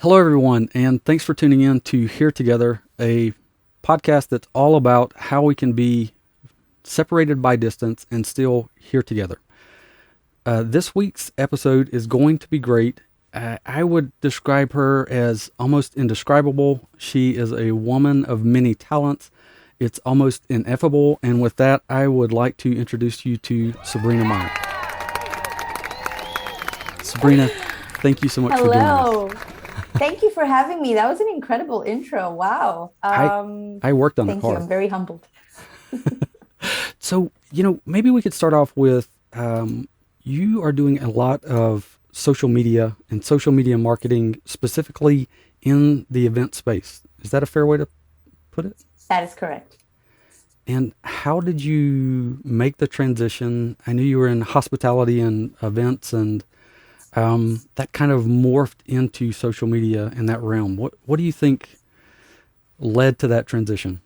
Hello, everyone, and thanks for tuning in to Here Together, a podcast that's all about how we can be separated by distance and still here together. This week's episode is going to be great. I would describe her as almost indescribable. She is a woman of many talents. It's almost ineffable. And with that, I would like to introduce you to Sabrina Meyer. Sabrina, thank you so much for doing Hello. this. Thank you for having me. That was an incredible intro. Wow. I worked on it Thank you. hard. I'm very humbled. So, maybe we could start off with you are doing a lot of social media and social media marketing specifically in the event space. Is that a fair way to put it? That is correct. And how did you make the transition? I knew you were in hospitality and events, and that kind of morphed into social media in that realm. What do you think led to that transition?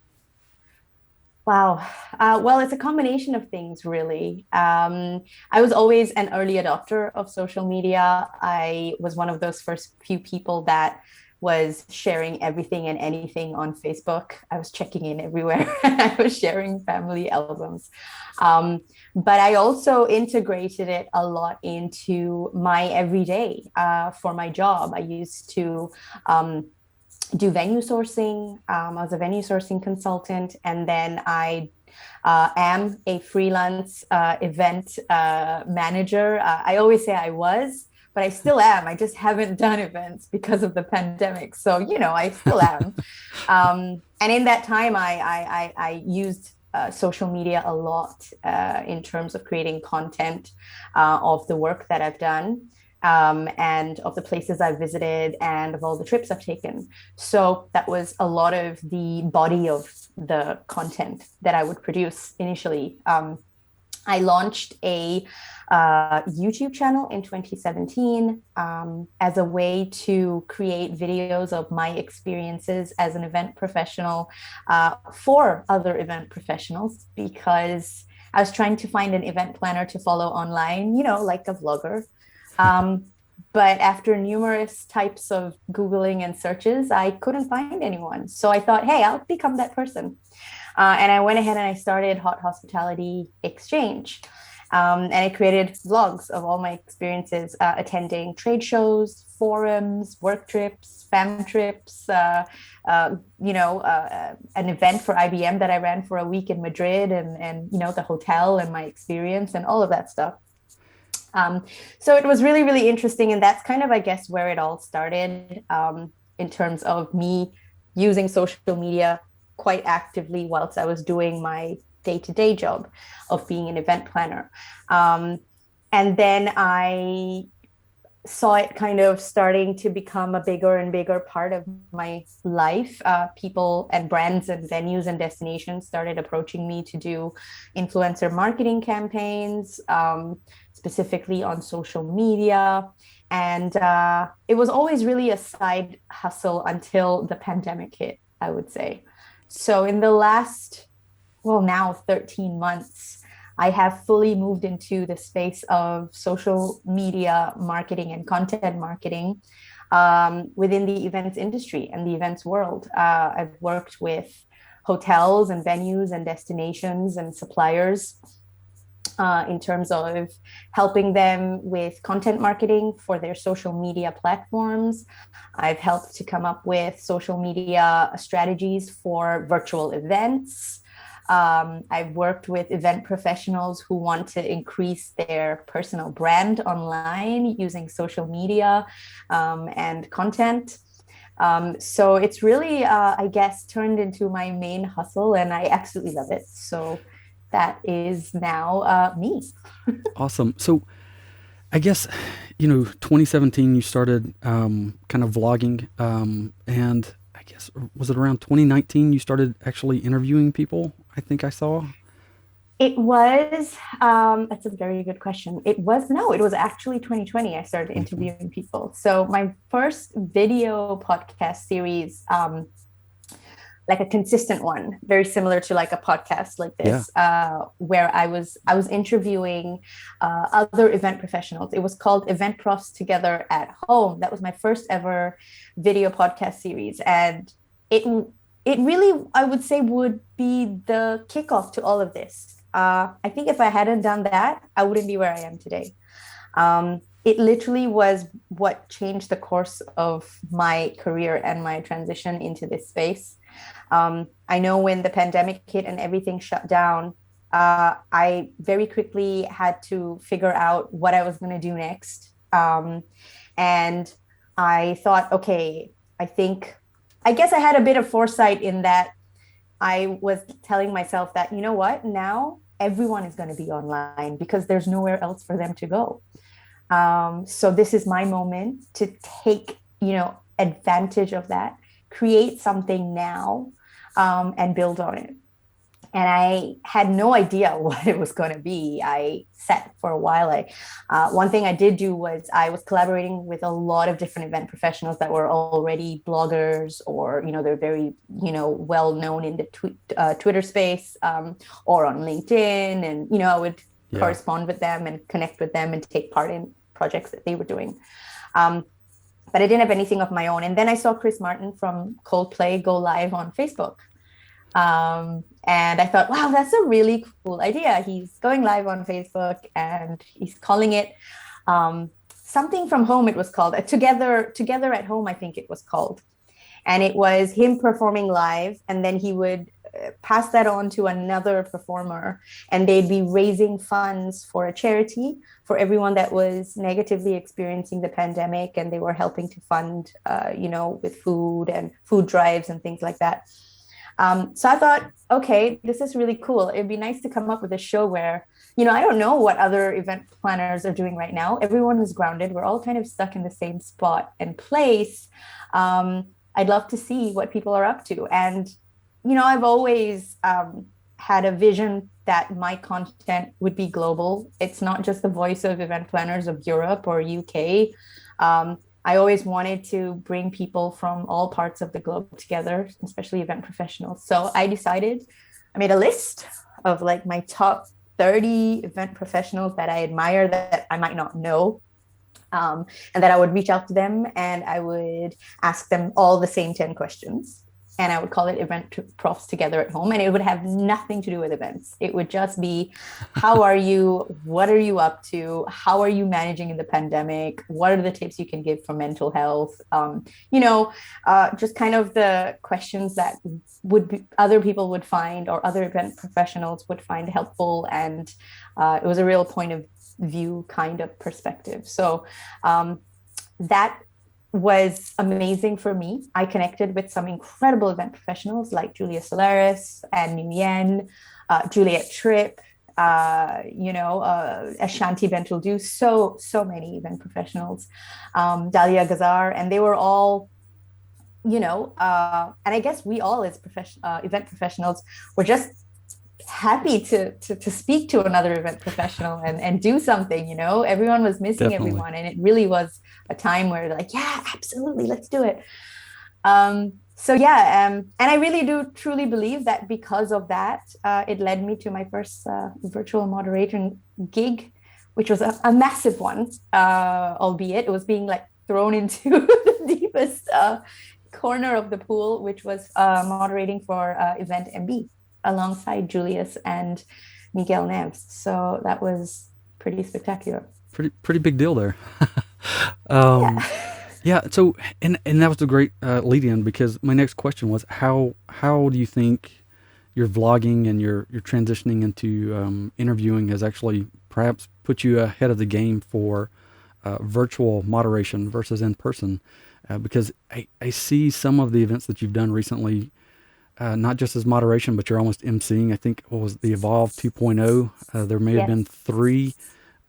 Wow. Well, it's a combination of things, really. I was always an early adopter of social media. I was one of those first few people that was sharing everything and anything on Facebook. I was checking in everywhere. I was sharing family albums. Um, but I also integrated it a lot into my everyday for my job. I used to do venue sourcing. I was a venue sourcing consultant, and then I am a freelance event manager. I always say I was, but I still am. I just haven't done events because of the pandemic. So, I still am. And in that time, I used social media a lot in terms of creating content of the work that I've done, and of the places I've visited and of all the trips I've taken. So that was a lot of the body of the content that I would produce initially. I launched a YouTube channel in 2017 as a way to create videos of my experiences as an event professional for other event professionals, because I was trying to find an event planner to follow online, like a vlogger. Um, but after numerous types of Googling and searches, I couldn't find anyone. So I thought, hey, I'll become that person. And I went ahead and I started Hot Hospitality Exchange. And I created vlogs of all my experiences attending trade shows, forums, work trips, fam trips, an event for IBM that I ran for a week in Madrid, and the hotel and my experience and all of that stuff. So it was really, really interesting. And that's kind of, I guess, where it all started, in terms of me using social media quite actively whilst I was doing my day-to-day job of being an event planner. And then I saw it kind of starting to become a bigger and bigger part of my life. People and brands and venues and destinations started approaching me to do influencer marketing campaigns, specifically on social media. And it was always really a side hustle until the pandemic hit, I would say. So in the last, well, now 13 months, I have fully moved into the space of social media marketing and content marketing within the events industry and the events world. I've worked with hotels and venues and destinations and suppliers in terms of helping them with content marketing for their social media platforms. I've helped to come up with social media strategies for virtual events. I've worked with event professionals who want to increase their personal brand online using social media and content. So it's really, I guess, turned into my main hustle, and I absolutely love it. So that is now me. Awesome. So I guess, 2017 you started kind of vlogging, and I guess was it around 2019 you started actually interviewing people? I think I saw. It was, that's a very good question. No, it was actually 2020 I started 2020. interviewing people. So my first video podcast series like a consistent one, very similar to like a podcast like Yeah. this, where I was interviewing other event professionals. It was called EventProfs Together at Home. That was my first ever video podcast series, and it it really, I would say, would be the kickoff to all of this. I think if I hadn't done that, I wouldn't be where I am today. It literally was what changed the course of my career and my transition into this space. I know when the pandemic hit and everything shut down, I very quickly had to figure out what I was going to do next. And I thought, okay, I think, I guess I had a bit of foresight in that I was telling myself that, you know what, now everyone is going to be online because there's nowhere else for them to go. So this is my moment to take, advantage of that, create something now, and build on it. And I had no idea what it was going to be. I sat for a while. One thing I did do was I was collaborating with a lot of different event professionals that were already bloggers, or they're very well known in the Twitter space, or on LinkedIn, and I would correspond with them and connect with them and take part in projects that they were doing. But I didn't have anything of my own. And then I saw Chris Martin from Coldplay go live on Facebook. And I thought, wow, that's a really cool idea. He's going live on Facebook and he's calling it something from home. It was called Together at Home, I think it was called. And it was him performing live, and then he would pass that on to another performer, and they'd be raising funds for a charity for everyone that was negatively experiencing the pandemic, and they were helping to fund, with food and food drives and things like that. So I thought, okay, this is really cool. It'd be nice to come up with a show where, I don't know what other event planners are doing right now. Everyone is grounded. We're all kind of stuck in the same spot and place. I'd love to see what people are up to. And, I've always had a vision that my content would be global. It's not just the voice of event planners of Europe or UK. I always wanted to bring people from all parts of the globe together, especially event professionals. So I made a list of like my top 30 event professionals that I admire that I might not know. And that I would reach out to them and I would ask them all the same 10 questions. And I would call it EventProfs Together at Home. And it would have nothing to do with events. It would just be, how are you? What are you up to? How are you managing in the pandemic? What are the tips you can give for mental health? Just kind of the questions that other people would find, or other event professionals would find helpful. And it was a real point of view kind of perspective. So that was amazing for me. I connected with some incredible event professionals like Julia Solaris and Nguyen, Juliet Tripp, Ashanti Bentildu, so many event professionals, Dalia Gazar, and they were all, and I guess we all as event professionals were just happy to speak to another event professional and do something. Everyone was missing Definitely. everyone, and it really was a time where they're like, yeah, absolutely, let's do it. And I really do truly believe that because of that, it led me to my first virtual moderator gig, which was a massive one, albeit it was being like thrown into the deepest corner of the pool, which was moderating for Event MB alongside Julius and Miguel Neves. So that was pretty spectacular. Pretty big deal there. Yeah. Yeah. So, and that was a great lead in, because my next question was, how do you think your vlogging and your transitioning into interviewing has actually perhaps put you ahead of the game for virtual moderation versus in person? Because I see some of the events that you've done recently, not just as moderation, but you're almost emceeing. I think, what was the Evolve 2.0? There may have been three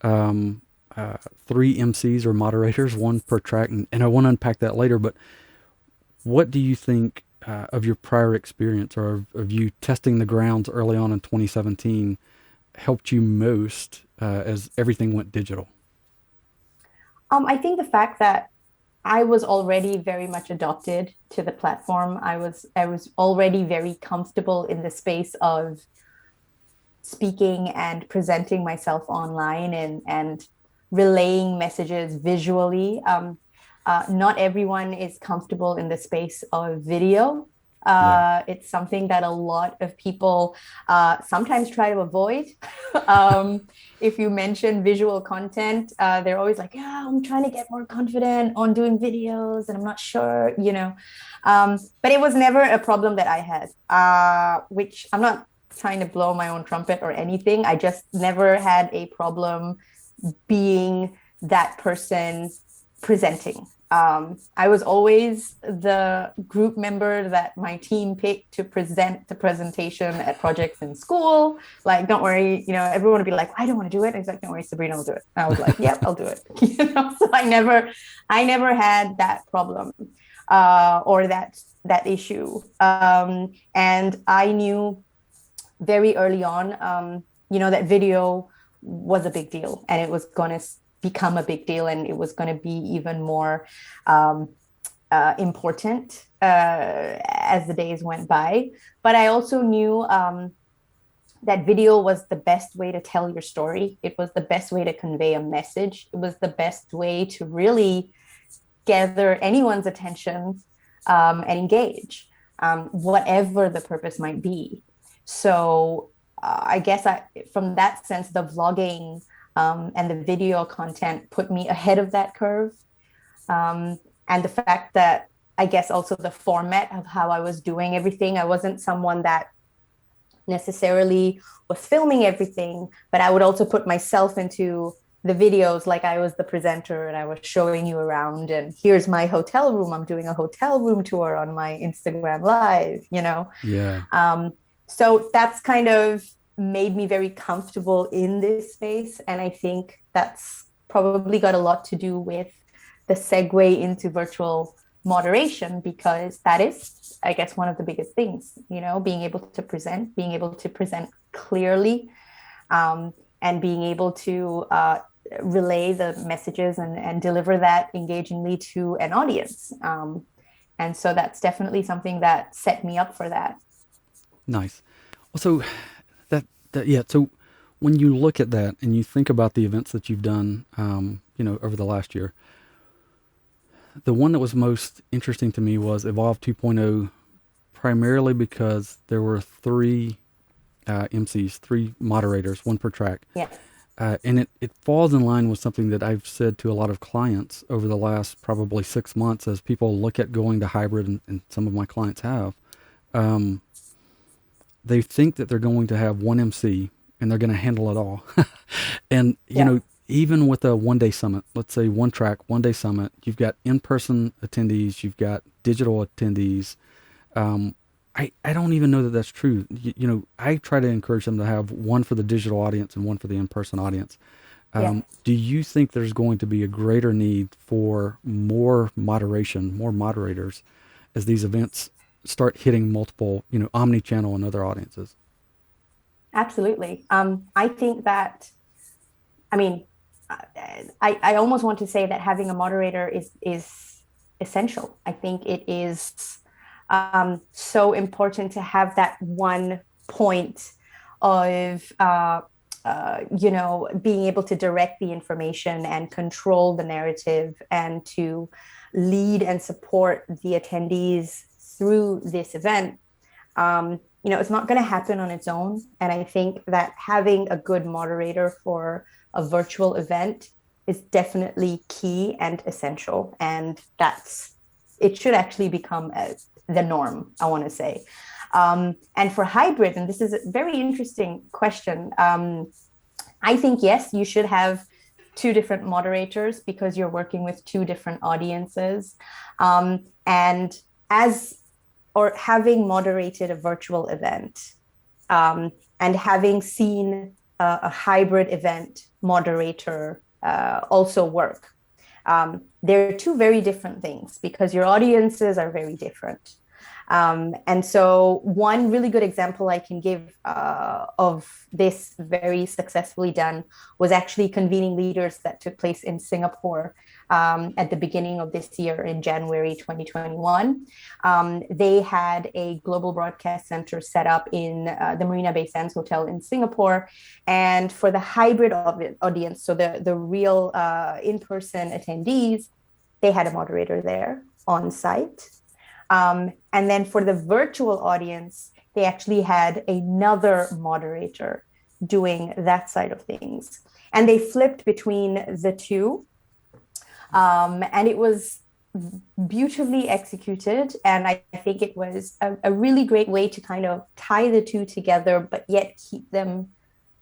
MCs or moderators, one per track, and I want to unpack that later. But what do you think of your prior experience, or of you testing the grounds early on in 2017, helped you most as everything went digital? I think the fact that I was already very much adopted to the platform. I was already very comfortable in the space of speaking and presenting myself online and relaying messages visually. Not everyone is comfortable in the space of video. Yeah. It's something that a lot of people sometimes try to avoid. If you mention visual content, they're always like, yeah, I'm trying to get more confident on doing videos and I'm not sure, you know. But it was never a problem that I had, which I'm not trying to blow my own trumpet or anything. I just never had a problem being that person presenting. I was always the group member that my team picked to present the presentation at projects in school. Like, don't worry, you know, everyone would be like, I don't want to do it. And he's like, don't worry, Sabrina will do it. And I was like, yep, I'll do it. You know, so I never had that problem or that issue. And I knew very early on, you know, that video was a big deal and it was going to become a big deal and it was going to be even more important as the days went by. But I also knew that video was the best way to tell your story. It was the best way to convey a message. It was the best way to really gather anyone's attention and engage, whatever the purpose might be. So I guess from that sense, the vlogging and the video content put me ahead of that curve. And the fact that I guess also the format of how I was doing everything, I wasn't someone that necessarily was filming everything, but I would also put myself into the videos like I was the presenter and I was showing you around and here's my hotel room. I'm doing a hotel room tour on my Instagram live, you know? Yeah. So that's kind of made me very comfortable in this space. And I think that's probably got a lot to do with the segue into virtual moderation, because that is, I guess, one of the biggest things, you know, being able to present clearly, and being able to relay the messages and deliver that engagingly to an audience. And so that's definitely something that set me up for that. Nice. Well, so yeah. So when you look at that and you think about the events that you've done, you know, over the last year, the one that was most interesting to me was Evolve 2.0, primarily because there were three MCs, three moderators, one per track. Yeah. And it falls in line with something that I've said to a lot of clients over the last probably 6 months as people look at going to hybrid, and some of my clients have. They think that they're going to have one MC and they're going to handle it all. And, you know, even with a 1 day summit, let's say one track, 1 day summit, you've got in-person attendees, you've got digital attendees. I don't even know that that's true. You know, I try to encourage them to have one for the digital audience and one for the in-person audience. Do you think there's going to be a greater need for more moderation, more moderators as these events start hitting multiple, you know, omni-channel and other audiences? Absolutely. I think that, I mean, I almost want to say that having a moderator is essential. I think it is so important to have that one point of, you know, being able to direct the information and control the narrative and to lead and support the attendees through this event. You know, it's not going to happen on its own. And I think that having a good moderator for a virtual event is definitely key and essential. And it should actually become the norm, I want to say. And for hybrid, and this is a very interesting question, I think, yes, you should have two different moderators because you're working with two different audiences. And having moderated a virtual event, and having seen a hybrid event moderator also work. They're two very different things because your audiences are very different. And so one really good example I can give of this very successfully done was actually convening leaders that took place in Singapore at the beginning of this year in January 2021. They had a global broadcast center set up in the Marina Bay Sands Hotel in Singapore. And for the hybrid audience, so the real in-person attendees, they had a moderator there on site. And then for the virtual audience, they actually had another moderator doing that side of things. And they flipped between the two. And it was beautifully executed. And I think it was a really great way to kind of tie the two together, but yet keep them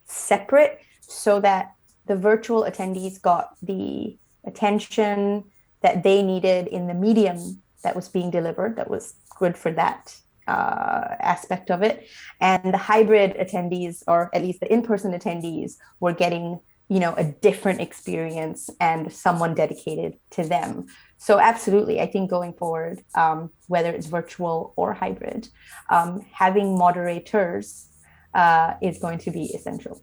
separate so that the virtual attendees got the attention that they needed in the medium that was being delivered. That was good for that aspect of it. And the hybrid attendees, or at least the in-person attendees, were getting a different experience and someone dedicated to them. So absolutely, I think going forward, whether it's virtual or hybrid, having moderators is going to be essential.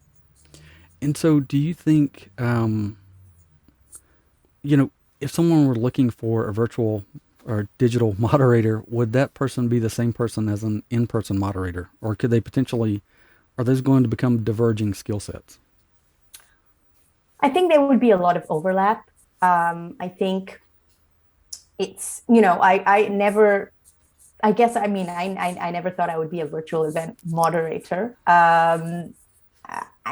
And so do you think, if someone were looking for a virtual or digital moderator, would that person be the same person as an in-person moderator? Or could they potentially, are those going to become diverging skill sets? I think there would be a lot of overlap. I think it's, I never thought I would be a virtual event moderator. I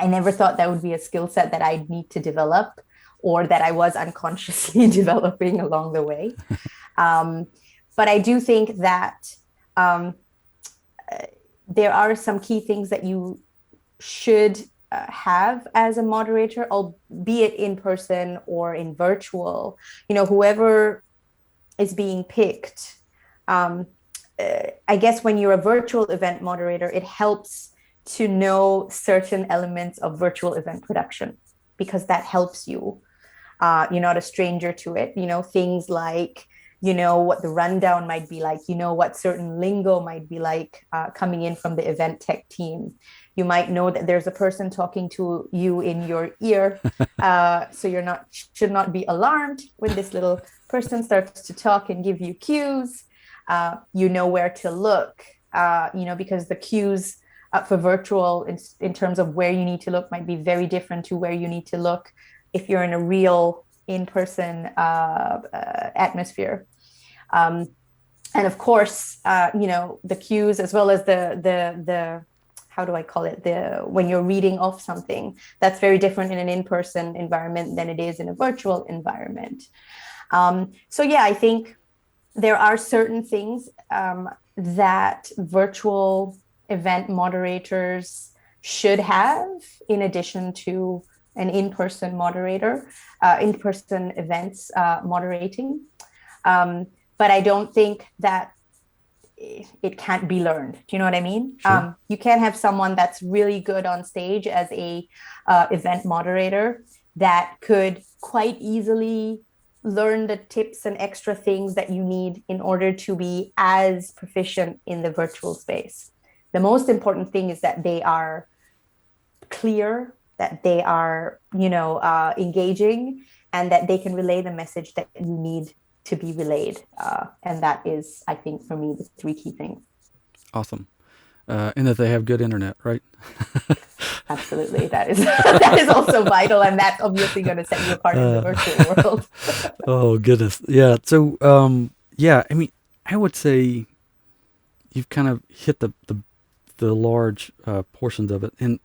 never thought that would be a skill set that I'd need to develop, or that I was unconsciously developing along the way. But I do think that there are some key things that you should have as a moderator, albeit in person or in virtual. Whoever is being picked, I guess when you're a virtual event moderator, it helps to know certain elements of virtual event production, because that helps you. You're not a stranger to it. Things like, what the rundown might be like, what certain lingo might be like coming in from the event tech team. You might know that there's a person talking to you in your ear. So should not be alarmed when this little person starts to talk and give you cues. Where to look, because the cues for virtual in terms of where you need to look might be very different to where you need to look if you're in a real in-person atmosphere. And of course, the cues, as well as the how do I call it? When you're reading off something, that's very different in an in-person environment than it is in a virtual environment. So yeah, I think there are certain things that virtual event moderators should have in addition to an in-person moderator, in-person events moderating. But I don't think that it can't be learned. Do you know what I mean? Sure. You can have someone that's really good on stage as a event moderator that could quite easily learn the tips and extra things that you need in order to be as proficient in the virtual space. The most important thing is that they are clear, that they are, engaging, and that they can relay the message that you need to be relayed. And that is, I think, for me, the three key things. Awesome. And that they have good internet, right? Absolutely. That is also vital. And that's obviously going to set you apart in the virtual world. Oh, goodness. Yeah. So, I would say you've kind of hit the large portions of it. And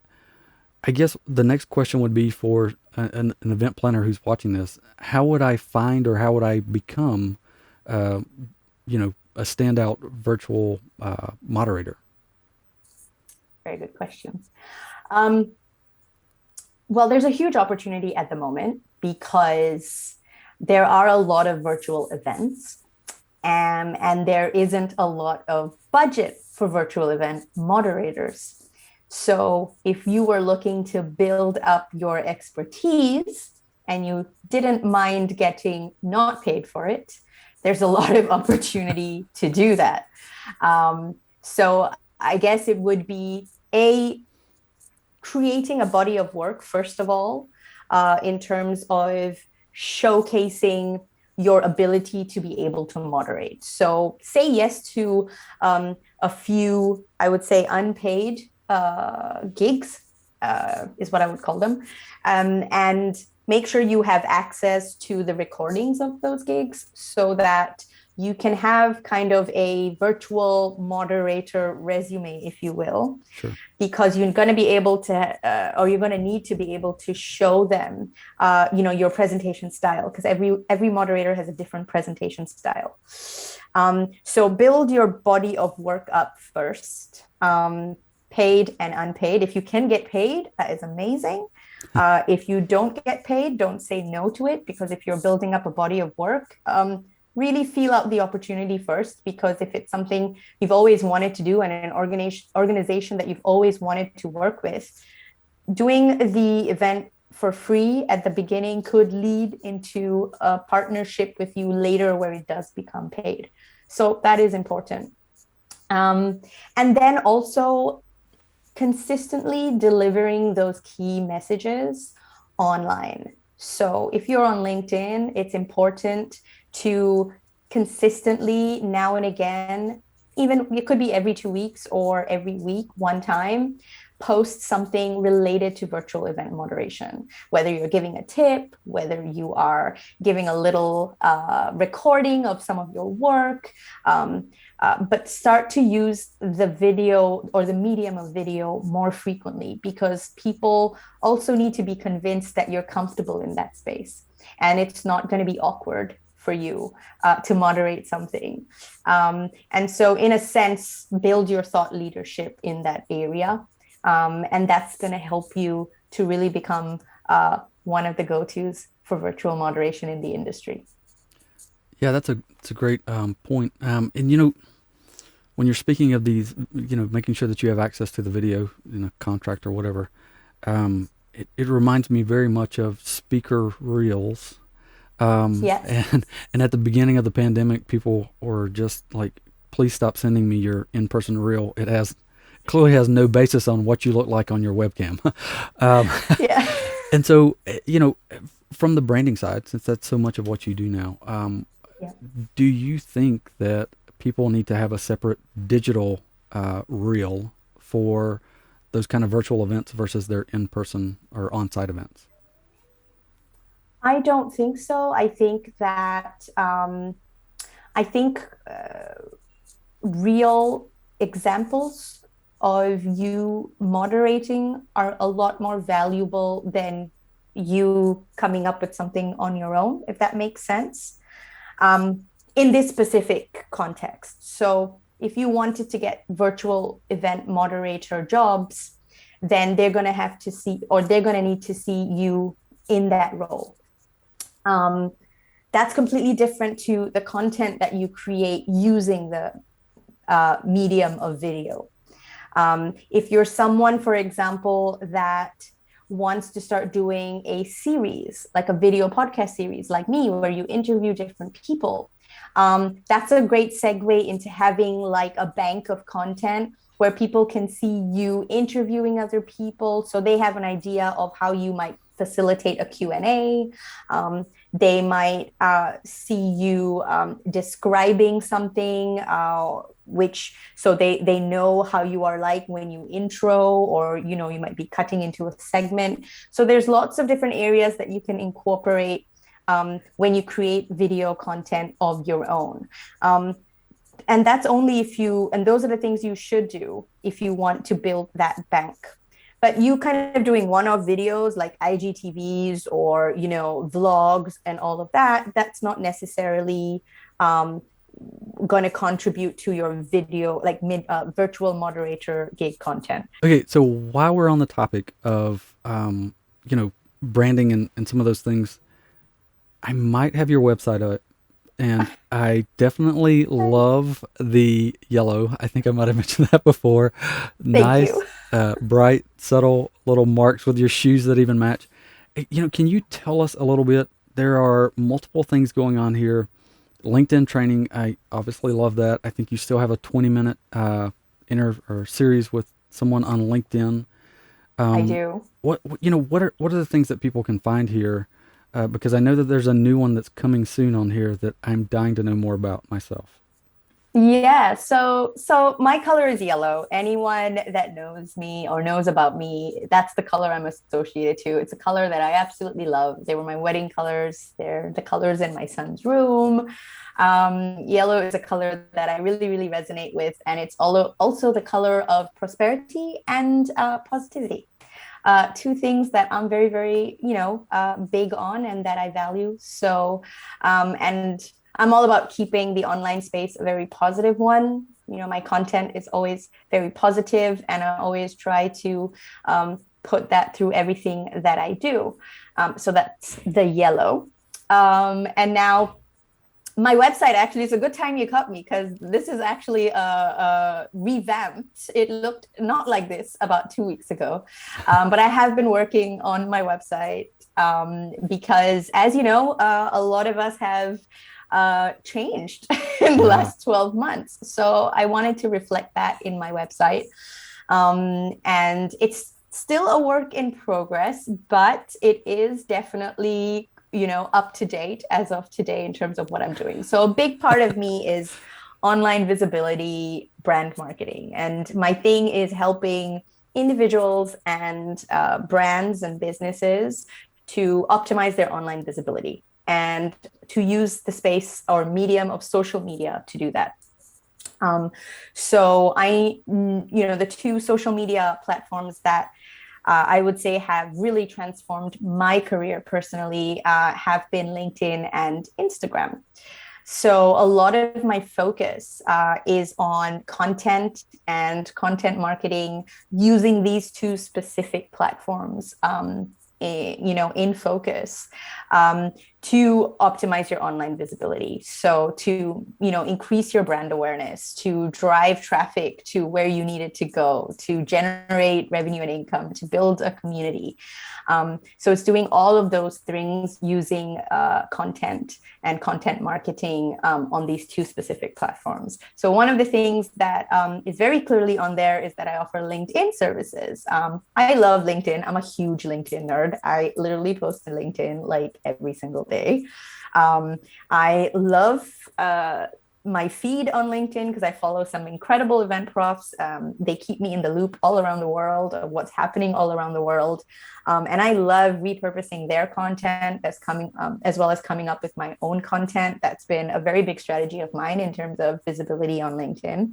I guess the next question would be for an event planner who's watching this: how would I find, or how would I become, a standout virtual moderator? Very good question. Well, there's a huge opportunity at the moment because there are a lot of virtual events, and there isn't a lot of budget for virtual event moderators. So if you were looking to build up your expertise and you didn't mind getting not paid for it, there's a lot of opportunity to do that. So I guess it would be creating a body of work, first of all, in terms of showcasing your ability to be able to moderate. So say yes to a few, I would say, unpaid gigs, is what I would call them. And make sure you have access to the recordings of those gigs so that you can have kind of a virtual moderator resume, if you will. Sure. Because you're going to be able to, or you're going to need to be able to show them, your presentation style, because every moderator has a different presentation style. So build your body of work up first, paid and unpaid. If you can get paid, that is amazing. If you don't get paid, don't say no to it, because if you're building up a body of work, really feel out the opportunity first, because if it's something you've always wanted to do and an organization that you've always wanted to work with, doing the event for free at the beginning could lead into a partnership with you later where it does become paid. So that is important. And then also consistently delivering those key messages online. So if you're on LinkedIn, it's important to consistently, now and again, even it could be every 2 weeks or every week, one time, post something related to virtual event moderation, whether you're giving a tip, whether you are giving a little recording of some of your work, but start to use the video or the medium of video more frequently, because people also need to be convinced that you're comfortable in that space and it's not going to be awkward for you to moderate something. And so in a sense, build your thought leadership in that area. And that's going to help you to really become one of the go-tos for virtual moderation in the industry. Yeah, that's a great point. And when you're speaking of these, making sure that you have access to the video in a contract or whatever, it reminds me very much of speaker reels. Yes. And at the beginning of the pandemic, people were just like, please stop sending me your in-person reel. Clearly has no basis on what you look like on your webcam. Yeah. And so, from the branding side, since that's so much of what you do now, Yeah. do you think that people need to have a separate digital reel for those kind of virtual events versus their in-person or on-site events? I don't think so. I think that I think real examples of you moderating are a lot more valuable than you coming up with something on your own, if that makes sense, in this specific context. So if you wanted to get virtual event moderator jobs, then they're going to have to see, or they're going to need to see you in that role. That's completely different to the content that you create using the medium of video. If you're someone, for example, that wants to start doing a series, like a video podcast series like me, where you interview different people, that's a great segue into having like a bank of content where people can see you interviewing other people, so they have an idea of how you might facilitate a Q&A. They might see you describing something, which so they know how you are like when you intro, or you might be cutting into a segment. So there's lots of different areas that you can incorporate when you create video content of your own. And that's only and those are the things you should do if you want to build that bank. But you kind of doing one-off videos like IGTVs or, vlogs and all of that, that's not necessarily going to contribute to your video, like virtual moderator gig content. Okay, so while we're on the topic of, branding and some of those things, I might have your website up. And I definitely love the yellow. I think I might have mentioned that before. Thank Nice, you. bright, subtle little marks with your shoes that even match. Can you tell us a little bit? There are multiple things going on here. LinkedIn training, I obviously love that. I think you still have a 20-minute or series with someone on LinkedIn. I do. What are the things that people can find here because I know that there's a new one that's coming soon on here that I'm dying to know more about myself. Yeah, so my color is yellow. Anyone that knows me or knows about me, that's the color I'm associated to. It's a color that I absolutely love. They were my wedding colors. They're the colors in my son's room. Yellow is a color that I really, really resonate with, and it's also the color of prosperity and positivity. Two things that I'm very, very, big on and that I value. And I'm all about keeping the online space a very positive one. My content is always very positive, and I always try to put that through everything that I do. So that's the yellow. And now my website, actually, it's a good time you caught me, because this is actually revamped. It looked not like this about 2 weeks ago, but I have been working on my website because, as you know, a lot of us have changed in the last 12 months. So I wanted to reflect that in my website. And it's still a work in progress, but it is definitely up to date as of today in terms of what I'm doing. So a big part of me is online visibility, brand marketing. And my thing is helping individuals and brands and businesses to optimize their online visibility and to use the space or medium of social media to do that. So the two social media platforms that I would say have really transformed my career personally have been LinkedIn and Instagram. So a lot of my focus is on content and content marketing using these two specific platforms, in focus, to optimize your online visibility. So to, increase your brand awareness, to drive traffic to where you need it to go, to generate revenue and income, to build a community. So it's doing all of those things using content and content marketing on these two specific platforms. So one of the things that is very clearly on there is that I offer LinkedIn services. I love LinkedIn. I'm a huge LinkedIn nerd. I literally post to LinkedIn like every single day. I love my feed on LinkedIn because I follow some incredible event profs. They keep me in the loop all around the world of what's happening all around the world. And I love repurposing their content that's coming, as well as coming up with my own content. That's been a very big strategy of mine in terms of visibility on LinkedIn.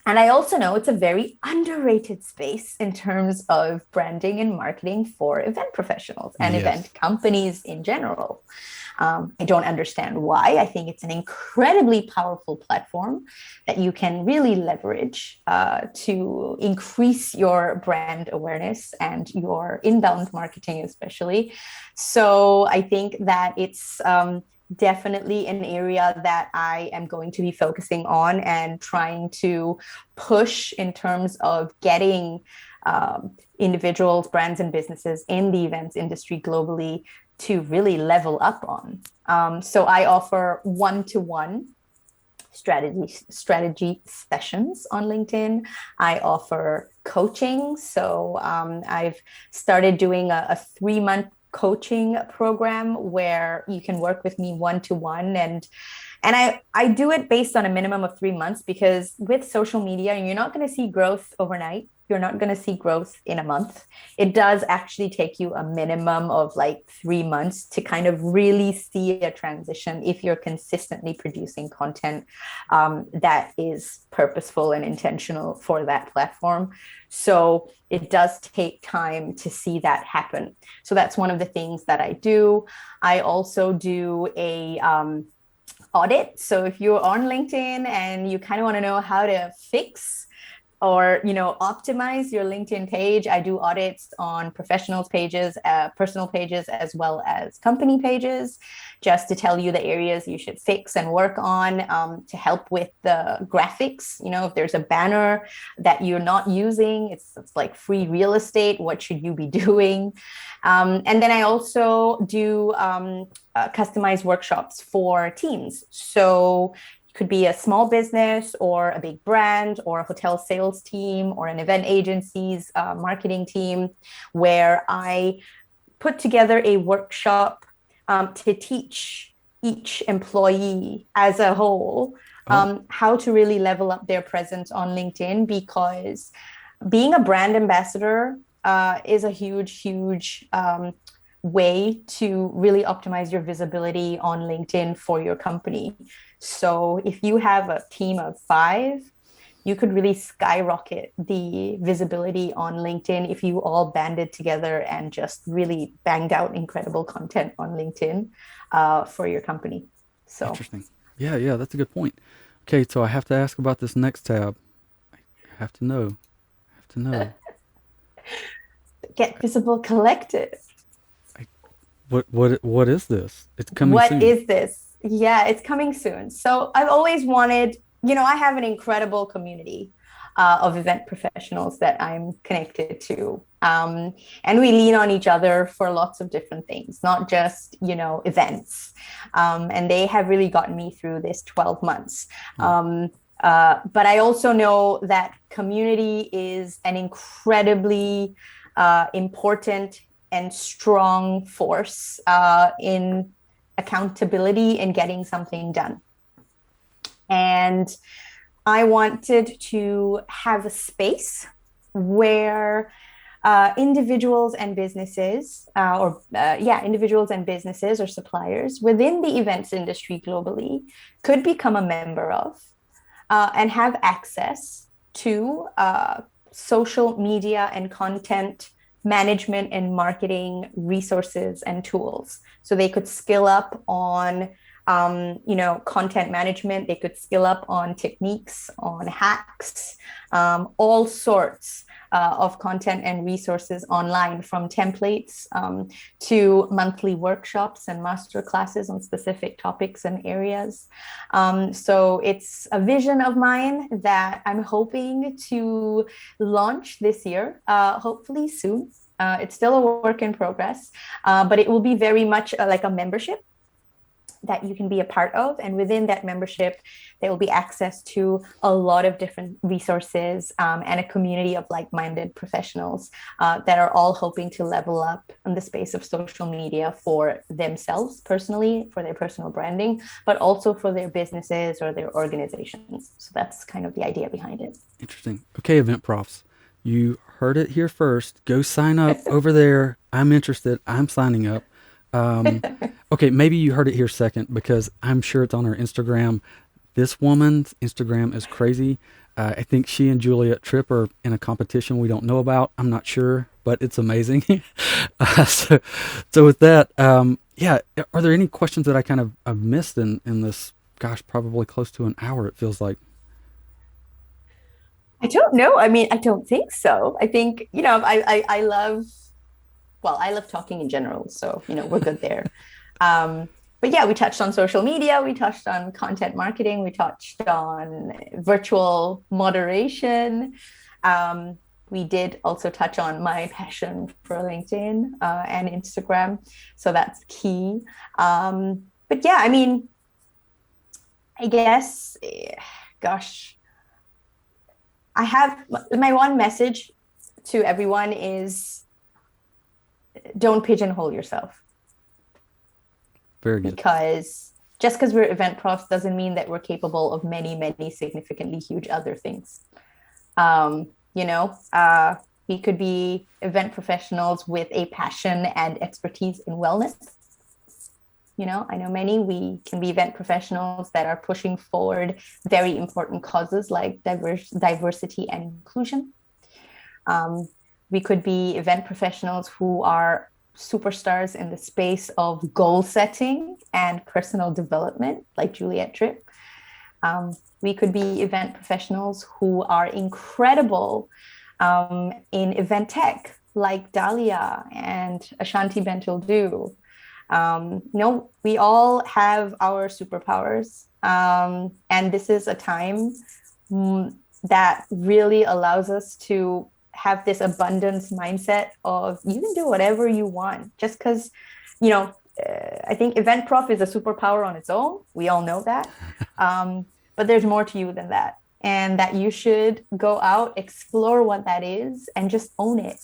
And I also know it's a very underrated space in terms of branding and marketing for event professionals and event companies in general. I don't understand why. I think it's an incredibly powerful platform that you can really leverage to increase your brand awareness and your inbound marketing, especially. So I think that it's definitely an area that I am going to be focusing on and trying to push in terms of getting individuals, brands, and businesses in the events industry globally to really level up on. So I offer one-to-one strategy sessions on LinkedIn. I offer coaching. So I've started doing a 3-month coaching program where you can work with me one-to-one, and I do it based on a minimum of 3 months, because with social media, you're not going to see growth overnight. You're not going to see growth in a month. It does actually take you a minimum of like 3 months to kind of really see a transition if you're consistently producing content that is purposeful and intentional for that platform. So it does take time to see that happen. So that's one of the things that I do. I also do a audit. So if you're on LinkedIn and you kind of want to know how to fix or optimize your LinkedIn page, I do audits on professionals pages, personal pages, as well as company pages, just to tell you the areas you should fix and work on, to help with the graphics. If there's a banner that you're not using, it's like free real estate, what should you be doing? And then I also do customized workshops for teams. So could be a small business or a big brand or a hotel sales team or an event agency's marketing team, where I put together a workshop to teach each employee as a whole how to really level up their presence on LinkedIn, because being a brand ambassador is a huge way to really optimize your visibility on LinkedIn for your company. So if you have a team of 5, you could really skyrocket the visibility on LinkedIn if you all banded together and just really banged out incredible content on LinkedIn for your company. So Interesting. Yeah, that's a good point. Okay, so I have to ask about this next tab. I have to know. I have to know. get visible collective. I, what is this? It's coming What soon. is this? Yeah, it's coming soon. So I've always wanted, I have an incredible community of event professionals that I'm connected to. And we lean on each other for lots of different things, not just, events. And they have really gotten me through this 12 months. But I also know that community is an incredibly important and strong force in accountability and getting something done. And I wanted to have a space where individuals and businesses, individuals and businesses or suppliers within the events industry globally could become a member of and have access to social media and content management and marketing resources and tools. So they could skill up on content management. They could skill up on techniques, on hacks, all sorts of content and resources online, from templates to monthly workshops and master classes on specific topics and areas. So it's a vision of mine that I'm hoping to launch this year, hopefully soon. It's still a work in progress, but it will be very much like a membership that you can be a part of. And within that membership, there will be access to a lot of different resources and a community of like-minded professionals that are all hoping to level up in the space of social media for themselves personally, for their personal branding, but also for their businesses or their organizations. So that's kind of the idea behind it. Interesting. Okay, EventProfs, you heard it here first. Go sign up over there. I'm interested. I'm signing up. Okay, maybe you heard it here second, because I'm sure it's on her Instagram. This woman's Instagram is crazy. I think she and Juliet Tripp are in a competition we don't know about. I'm not sure, but it's amazing. So with that, are there any questions that I kind of I've missed in this? Gosh, probably close to an hour, it feels like. I don't know. I mean, I don't think so. I think, I love talking in general. So, we're good there. But yeah, we touched on social media. We touched on content marketing. We touched on virtual moderation. We did also touch on my passion for LinkedIn and Instagram. So that's key. But yeah, I mean, I guess, gosh, I have my one message to everyone is don't pigeonhole yourself. Very good. Because just because we're event profs doesn't mean that we're capable of many, many significantly huge other things. We could be event professionals with a passion and expertise in wellness. I know we can be event professionals that are pushing forward very important causes like diversity and inclusion. We could be event professionals who are superstars in the space of goal setting and personal development, like Juliet Tripp. We could be event professionals who are incredible in event tech, like Dahlia and Ashanti Bentildu. We all have our superpowers. And this is a time that really allows us to have this abundance mindset of you can do whatever you want, just because, I think event prof is a superpower on its own. We all know that. But there's more to you than that. And that you should go out, explore what that is, and just own it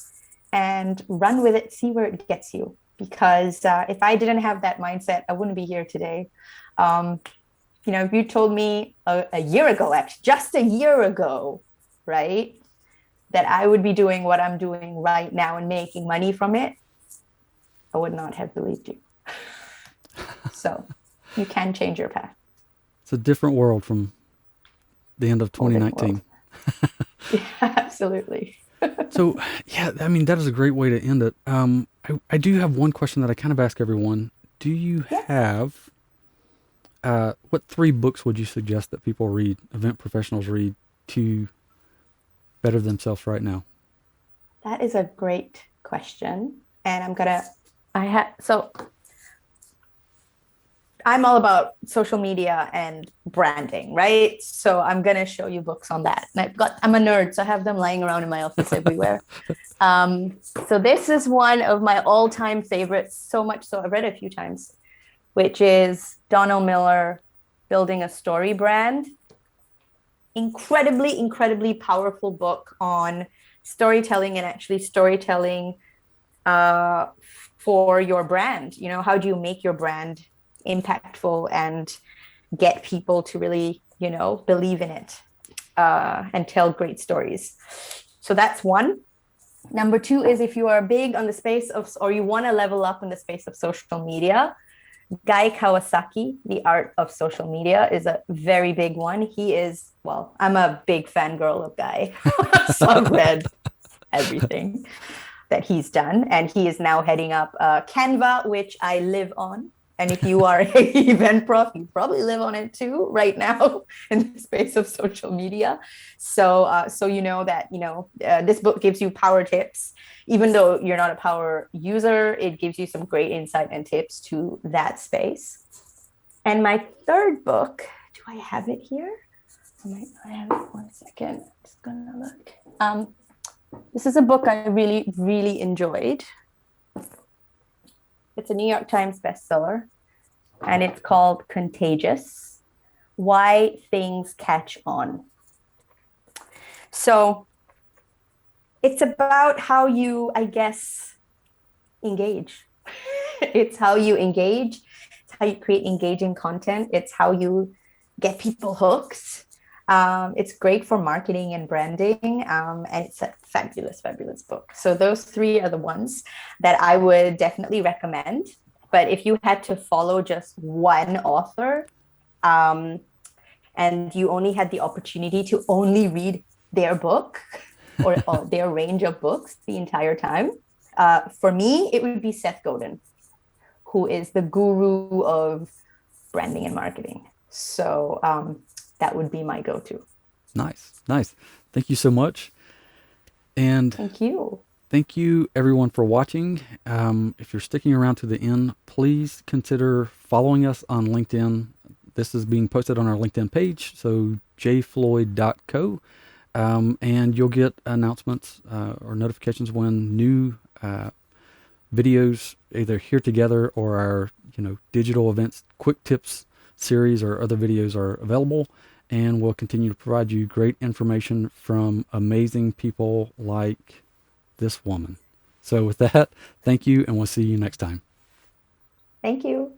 and run with it, see where it gets you. because if I didn't have that mindset, I wouldn't be here today. Um, if you told me a year ago, actually, just a year ago, right, that I would be doing what I'm doing right now and making money from it, I would not have believed you. So you can change your path. It's a different world from the end of 2019. Yeah, absolutely. So, yeah, I mean, that is a great way to end it. I do have one question that I kind of ask everyone. Do you Yeah. have, what 3 books would you suggest that people read, event professionals read, to better themselves right now? That is a great question. And so I'm all about social media and branding, right? So I'm gonna show you books on that. And I'm a nerd, so I have them lying around in my office everywhere. So this is one of my all-time favorites, so much so I've read it a few times, which is Donald Miller, Building a Story Brand. Incredibly, incredibly powerful book on storytelling, and actually storytelling for your brand. How do you make your brand impactful and get people to really, believe in it and tell great stories. So that's one. Number 2 is, if you are big on the space of, or you want to level up in the space of social media, Guy Kawasaki, The Art of Social Media, is a very big one. I'm a big fangirl of Guy. So I've read everything that he's done. And he is now heading up Canva, which I live on. And if you are an event prof, you probably live on it too right now in the space of social media. So you know that, this book gives you power tips. Even though you're not a power user, it gives you some great insight and tips to that space. And my third book, do I have it here? I might not have it. 1 second. I'm just gonna look. This is a book I really, really enjoyed. It's a New York Times bestseller, and it's called Contagious: Why Things Catch On. So it's about how you, I guess, engage. It's how you engage. It's how you create engaging content. It's how you get people hooked. It's great for marketing and branding, and it's a fabulous, fabulous book. So those 3 are the ones that I would definitely recommend. But if you had to follow just one author, and you only had the opportunity to only read their book or their range of books the entire time, for me, it would be Seth Godin, who is the guru of branding and marketing. So that would be my go-to. Nice. Thank you so much. And thank you. Thank you, everyone, for watching. If you're sticking around to the end, please consider following us on LinkedIn. This is being posted on our LinkedIn page, so jfloyd.co, and you'll get announcements or notifications when new videos, either here together or our digital events quick tips series or other videos, are available. And we'll continue to provide you great information from amazing people like this woman. So with that, thank you, and we'll see you next time. Thank you.